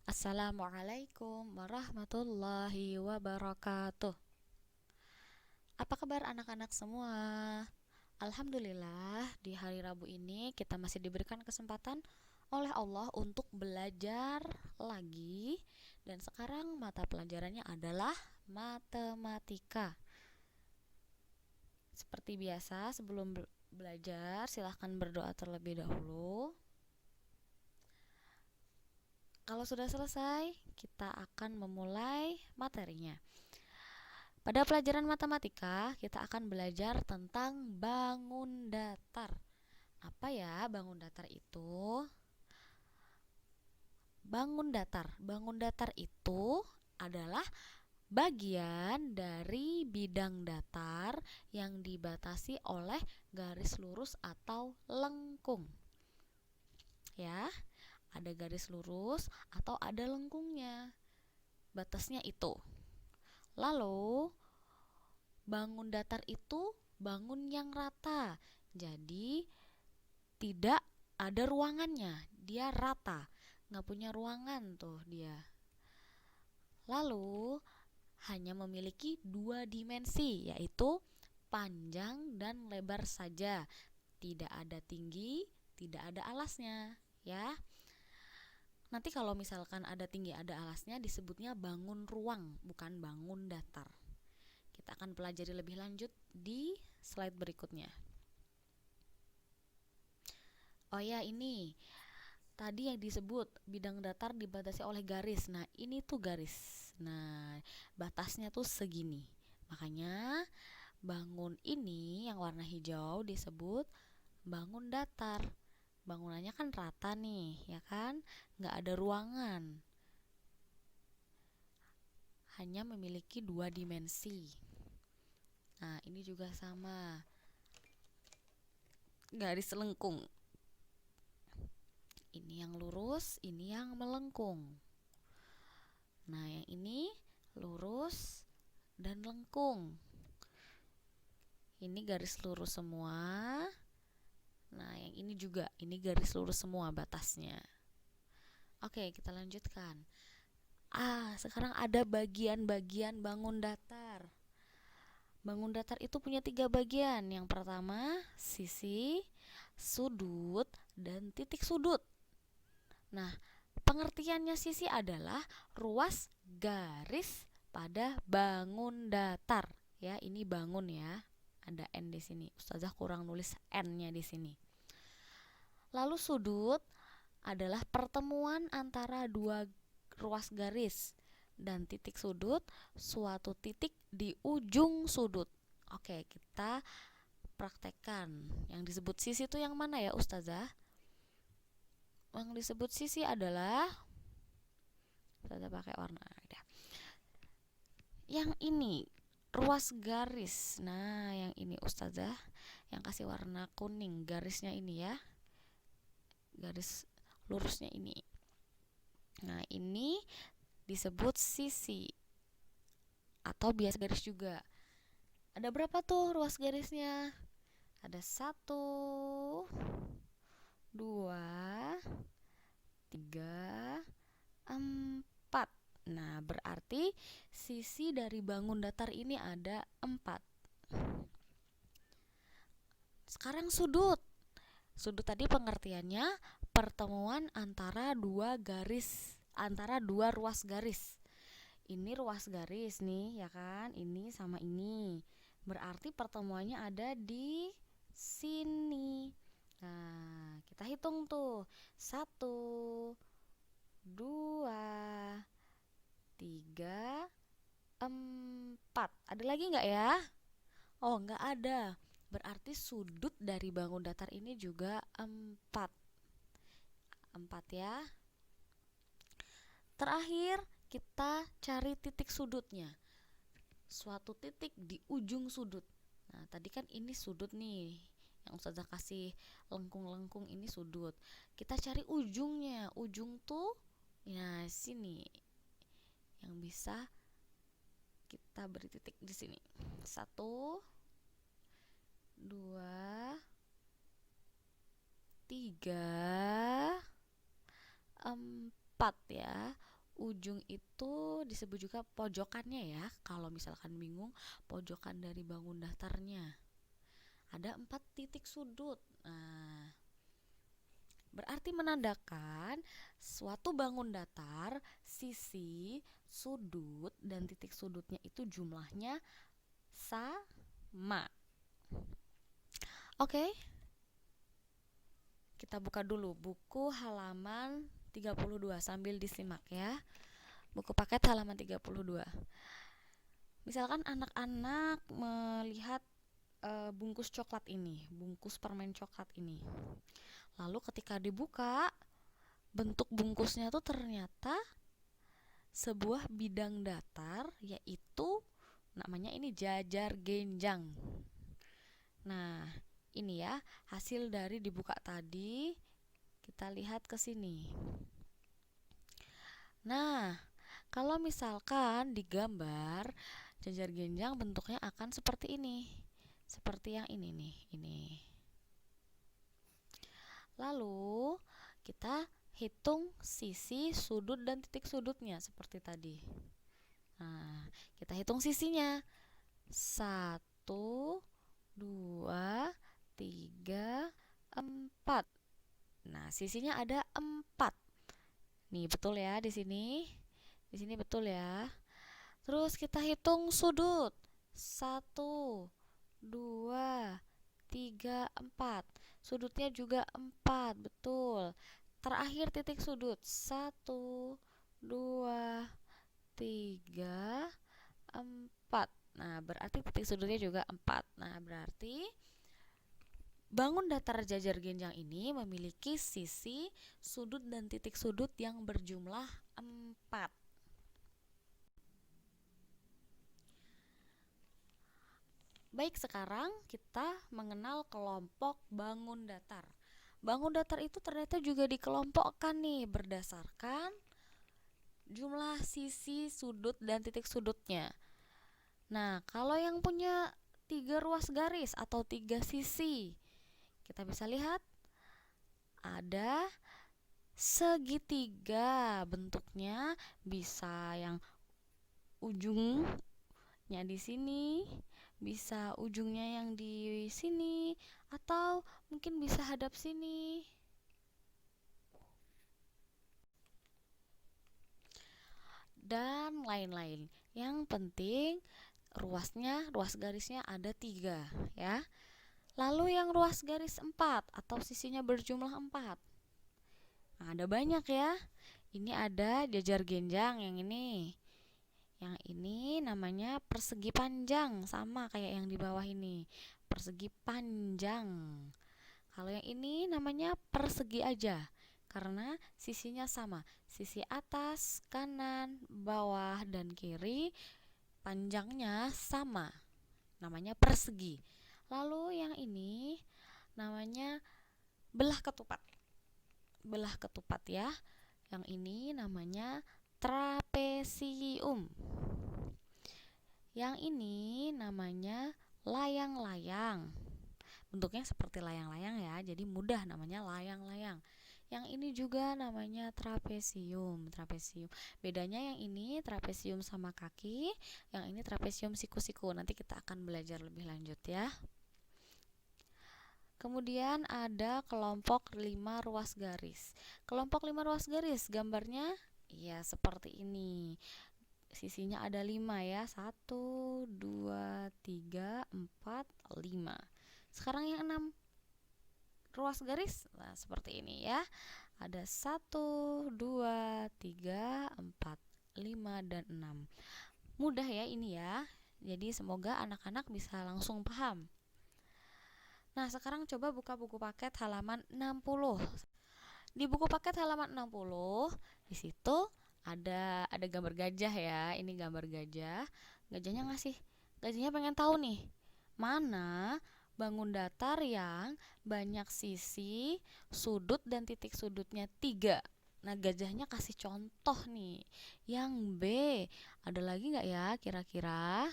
Assalamualaikum warahmatullahi wabarakatuh. Apa kabar anak-anak semua? Alhamdulillah, di hari Rabu ini kita masih diberikan kesempatan oleh Allah untuk belajar lagi. Dan sekarang mata pelajarannya adalah matematika. Seperti biasa, sebelum belajar silahkan berdoa terlebih dahulu. Kalau sudah selesai, kita akan memulai materinya. Pada pelajaran matematika, kita akan belajar tentang bangun datar. Apa ya bangun datar itu? Bangun datar itu adalah bagian dari bidang datar yang dibatasi oleh garis lurus atau lengkung. Ya, ada garis lurus atau ada lengkungnya. Batasnya itu. Lalu, bangun datar itu bangun yang rata. Jadi, tidak ada ruangannya. Dia rata. Nggak punya ruangan tuh dia. Lalu, hanya memiliki dua dimensi, yaitu panjang dan lebar saja. Tidak ada tinggi, tidak ada alasnya. Ya, nanti kalau misalkan ada tinggi ada alasnya disebutnya bangun ruang, bukan bangun datar. Kita akan pelajari lebih lanjut di slide berikutnya. Oh ya, ini tadi yang disebut bidang datar dibatasi oleh garis. Nah, ini tuh garis. Nah, batasnya tuh segini. Makanya bangun ini yang warna hijau disebut bangun datar. Bangunannya kan rata nih, ya kan? Nggak ada ruangan. Hanya memiliki dua dimensi. Nah, ini juga sama. Garis lengkung. Ini yang lurus, ini yang melengkung. Nah, yang ini lurus dan lengkung. Ini garis lurus semua. Nah, yang ini juga, ini garis lurus semua batasnya. Oke, kita lanjutkan. Sekarang ada bagian-bagian bangun datar. Bangun datar itu punya 3 bagian. Yang pertama, sisi, sudut, dan titik sudut. Nah, pengertiannya sisi adalah ruas garis pada bangun datar. Ya, ini bangun ya. Ada N di sini. Ustazah kurang nulis N-nya di sini. Lalu sudut adalah pertemuan antara dua ruas garis, dan titik sudut suatu titik di ujung sudut. Oke, kita praktekkan. Yang disebut sisi itu yang mana ya Ustazah? Yang disebut sisi adalah, Ustazah pakai warna ada. Yang ini ruas garis. Nah, yang ini Ustazah yang kasih warna kuning, garisnya ini ya. Garis lurusnya ini. Nah, ini disebut sisi atau biasa garis juga. Ada berapa tuh ruas garisnya? Ada 1, 2, 3, 4. Nah, berarti sisi dari bangun datar ini ada 4. Sekarang sudut. Sudut tadi pengertiannya pertemuan antara dua ruas garis. Ini ruas garis nih, ya kan? Ini sama ini. Berarti pertemuannya ada di sini. Nah, kita hitung tuh. 1, 2, 3, 4. Ada lagi nggak ya? Oh, nggak ada. Berarti sudut dari bangun datar ini juga 4. 4 ya. Terakhir, kita cari titik sudutnya. Suatu titik di ujung sudut. Nah, tadi kan ini sudut nih. Yang Ustazah kasih lengkung-lengkung ini sudut. Kita cari ujungnya. Ujung tuh nah sini. Yang bisa kita beri titik di sini. 1, 2, 3, 4. 4 ya. Ujung itu disebut juga pojokannya ya. Kalau misalkan bingung, pojokan dari bangun datarnya. Ada 4 titik sudut. Nah, berarti menandakan suatu bangun datar, sisi, sudut, dan titik sudutnya itu jumlahnya sama. Oke, kita buka dulu buku halaman 32 sambil disimak ya. Buku paket halaman 32. Misalkan anak-anak melihat bungkus coklat ini, bungkus permen coklat ini. Lalu ketika dibuka, bentuk bungkusnya tuh ternyata sebuah bidang datar, yaitu namanya ini jajar genjang. Nah, ini ya hasil dari dibuka tadi. Kita lihat ke sini. Nah, kalau misalkan digambar jajar genjang bentuknya akan seperti ini. Seperti yang ini nih, ini. Lalu kita hitung sisi, sudut, dan titik sudutnya seperti tadi. Nah, kita hitung sisinya. 1, 2, 3, 4. Nah, sisinya ada 4. Nih, betul ya di sini. Di sini betul ya. Terus kita hitung sudut. 1, 2, 3, 4. Sudutnya juga 4, betul. Terakhir titik sudut. 1, 2, 3, 4. Nah, berarti titik sudutnya juga 4. Nah, berarti bangun datar jajar genjang ini memiliki sisi, sudut, dan titik sudut yang berjumlah 4. Baik, sekarang kita mengenal kelompok bangun datar. Bangun datar itu ternyata juga dikelompokkan nih berdasarkan jumlah sisi, sudut, dan titik sudutnya. Nah, kalau yang punya 3 ruas garis atau 3 sisi, kita bisa lihat ada segitiga. Bentuknya bisa yang ujungnya di sini, bisa ujungnya yang di sini, atau mungkin bisa hadap sini. Dan lain-lain. Yang penting ruas garisnya ada 3 ya. Lalu yang ruas garis 4 atau sisinya berjumlah 4. Nah, ada banyak ya. Ini ada jajar genjang yang ini. Yang ini namanya persegi panjang, sama kayak yang di bawah ini. Persegi panjang. Kalau yang ini namanya persegi aja, karena sisinya sama. Sisi atas, kanan, bawah, dan kiri panjangnya sama. Namanya persegi. Lalu yang ini namanya belah ketupat. Belah ketupat ya. Yang ini namanya trapesium. Yang ini namanya layang-layang. Bentuknya seperti layang-layang ya, jadi mudah namanya layang-layang. Yang ini juga namanya trapesium. Bedanya yang ini trapesium sama kaki, yang ini trapesium siku-siku. Nanti kita akan belajar lebih lanjut ya. Kemudian ada kelompok 5 ruas garis. Kelompok 5 ruas garis gambarnya ya seperti ini. Sisinya ada 5 ya. 1, 2, 3, 4, 5. Sekarang yang 6 ruas garis. Nah, seperti ini ya. Ada 1, 2, 3, 4, 5, dan 6. Mudah ya ini ya. Jadi semoga anak-anak bisa langsung paham. Nah, sekarang coba buka buku paket halaman 60. Di buku paket halaman 60, di situ ada gambar gajah ya. Ini gambar gajah. Gajahnya pengen tahu nih, mana bangun datar yang banyak sisi, sudut, dan titik sudutnya 3. Nah, gajahnya kasih contoh nih. Yang B, ada lagi nggak ya kira-kira?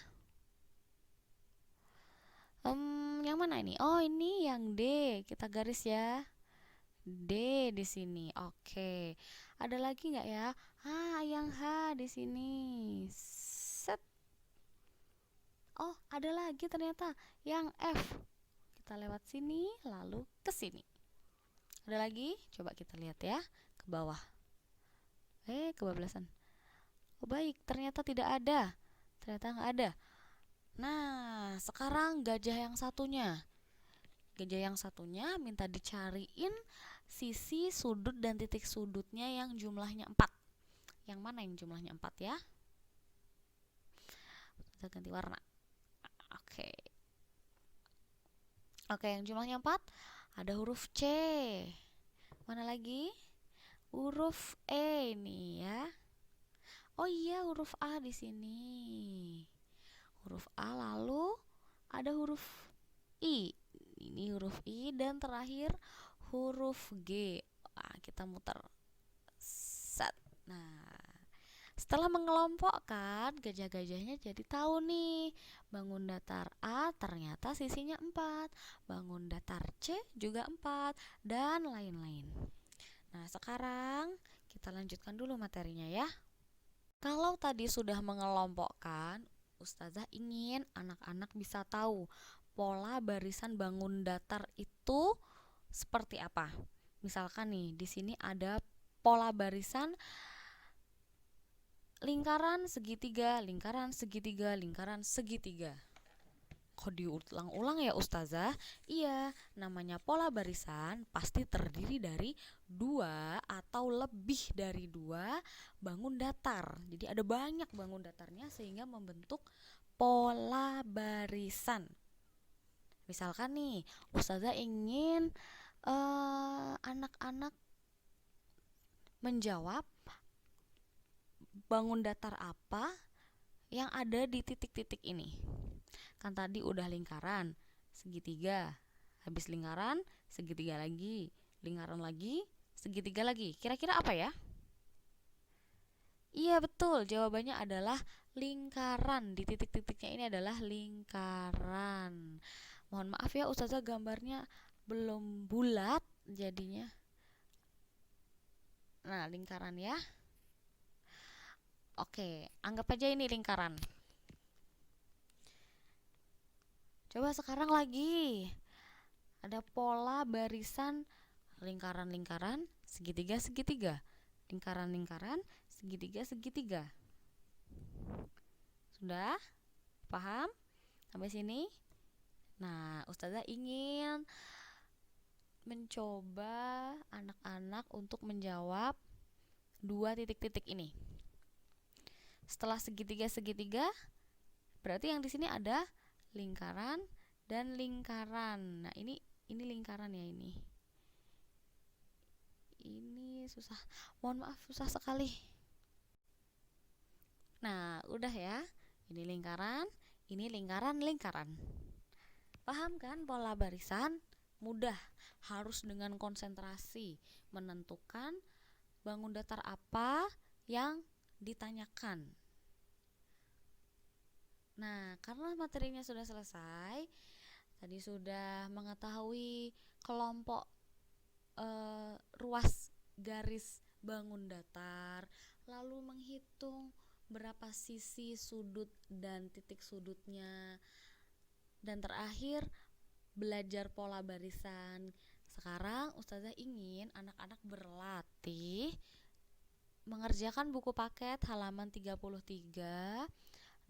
Yang mana ini? Oh, ini yang D. Kita garis ya. D di sini. Oke. Ada lagi nggak ya? Yang H di sini. Set. Oh, ada lagi ternyata yang F. Kita lewat sini, lalu ke sini. Ada lagi? Coba kita lihat ya, ke bawah. Kebablasan. Oh baik, ternyata tidak ada. Ternyata nggak ada. Nah, sekarang gajah yang satunya. Gajah yang satunya minta dicariin sisi sudut dan titik sudutnya yang jumlahnya 4. Yang mana yang jumlahnya 4 ya? Kita ganti warna. Oke. Oke, yang jumlahnya 4 ada huruf C. Mana lagi? Huruf E nih ya. Oh iya, huruf A di sini. Huruf A, lalu ada huruf I. Ini huruf I dan terakhir huruf G. Kita muter. Set. Nah, setelah mengelompokkan, gajah-gajahnya jadi tahu nih, bangun datar A ternyata sisinya 4, bangun datar C juga 4, dan lain-lain. Nah, sekarang kita lanjutkan dulu materinya ya. Kalau tadi sudah mengelompokkan, Ustazah ingin anak-anak bisa tahu pola barisan bangun datar itu seperti apa. Misalkan nih, di sini ada pola barisan lingkaran segitiga, lingkaran segitiga, lingkaran segitiga. Kok diulang-ulang ya Ustazah? Iya, namanya pola barisan pasti terdiri dari 2 atau lebih dari 2 bangun datar. Jadi ada banyak bangun datarnya sehingga membentuk pola barisan. Misalkan nih, Ustazah ingin anak-anak menjawab bangun datar apa yang ada di titik-titik ini. Kan tadi udah lingkaran, segitiga, habis lingkaran, segitiga lagi, lingkaran lagi, segitiga lagi. Kira-kira apa ya? Iya betul, jawabannya adalah lingkaran. Di titik-titiknya ini adalah lingkaran. Mohon maaf ya Ustazah, gambarnya belum bulat jadinya. Nah, lingkaran ya. Oke, anggap aja ini lingkaran. Coba sekarang lagi. Ada pola barisan lingkaran-lingkaran, segitiga-segitiga. Lingkaran-lingkaran, segitiga-segitiga. Sudah? Paham? Sampai sini? Nah, Ustazah ingin mencoba anak-anak untuk menjawab 2 titik-titik ini. Setelah segitiga-segitiga, berarti yang di sini ada lingkaran dan lingkaran. Nah, ini lingkaran ya ini. Ini susah. Mohon maaf, susah sekali. Nah, udah ya. Ini lingkaran, ini lingkaran-lingkaran. Paham kan pola barisan? Mudah, harus dengan konsentrasi menentukan bangun datar apa yang ditanyakan. Nah, karena materinya sudah selesai, tadi sudah mengetahui kelompok ruas garis bangun datar, lalu menghitung berapa sisi sudut dan titik sudutnya, dan terakhir belajar pola barisan. Sekarang Ustazah ingin anak-anak berlatih mengerjakan buku paket halaman 33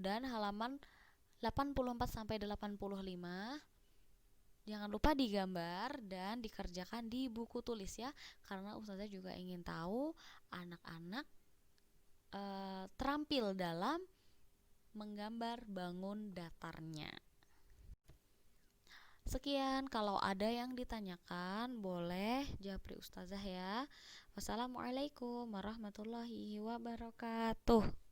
dan halaman 84 sampai 85. Jangan lupa digambar dan dikerjakan di buku tulis ya, karena Ustazah juga ingin tahu anak-anak terampil dalam menggambar bangun datarnya. Sekian, kalau ada yang ditanyakan boleh japri Ustazah ya. Wassalamualaikum warahmatullahi wabarakatuh.